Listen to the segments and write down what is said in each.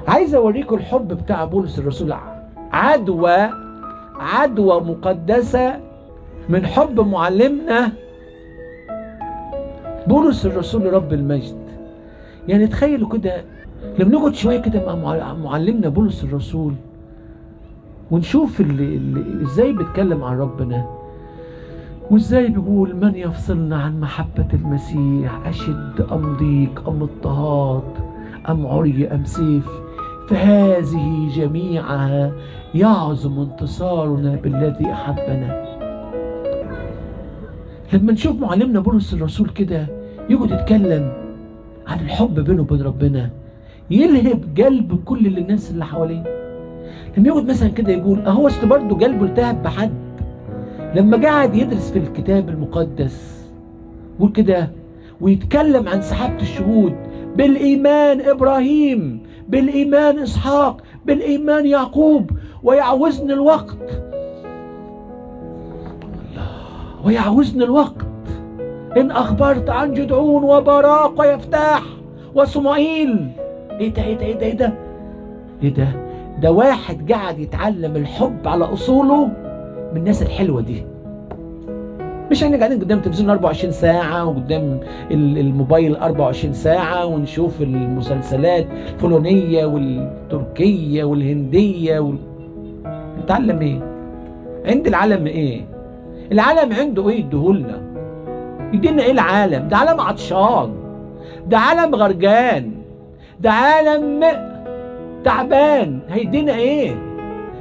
عايز اوريكم الحب بتاع بولس الرسول، عدوى مقدسة من حب معلمنا بولس الرسول لرب المجد. يعني تخيلوا كده لما نقعد شوية كده مع معلمنا بولس الرسول ونشوف ازاي بيتكلم عن ربنا، وازاي بيقول: من يفصلنا عن محبة المسيح؟ أشد أم ضيق أم اضطهاد أم عري أم سيف؟ فهذه جميعها يعظم انتصارنا بالذي أحبنا. لما نشوف معلمنا بولس الرسول كده يقعد يتكلم عن الحب بينه وبين ربنا، يلهب قلب كل الناس اللي حواليه. لما يقعد مثلا كده يقول: اهو برضه قلبه التهب بحد لما قعد يدرس في الكتاب المقدس وكده ويتكلم عن سحابة الشهود: بالإيمان إبراهيم، بالإيمان إسحاق، بالإيمان يعقوب، ويعوزني الوقت إن أخبرت عن جدعون وبراق ويفتاح وصمائيل. إيه ده؟ ده واحد قاعد يتعلم الحب على أصوله من الناس الحلوة دي. مش احنا قاعدين قدام التلفزيون 24 ساعة وقدام الموبايل 24 ساعة ونشوف المسلسلات الفلانية والتركية والهندية نتعلم ايه؟ عند العالم ايه؟ العالم عنده ايه يديهولنا؟ يدينا ايه العالم؟ ده عالم عطشان، ده عالم غرقان، ده عالم تعبان. هيدينا ايه؟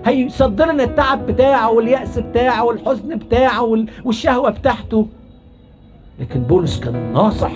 هيصدر لنا التعب بتاعه واليأس بتاعه والحزن بتاعه والشهوة بتاعته. لكن بولس كان ناصح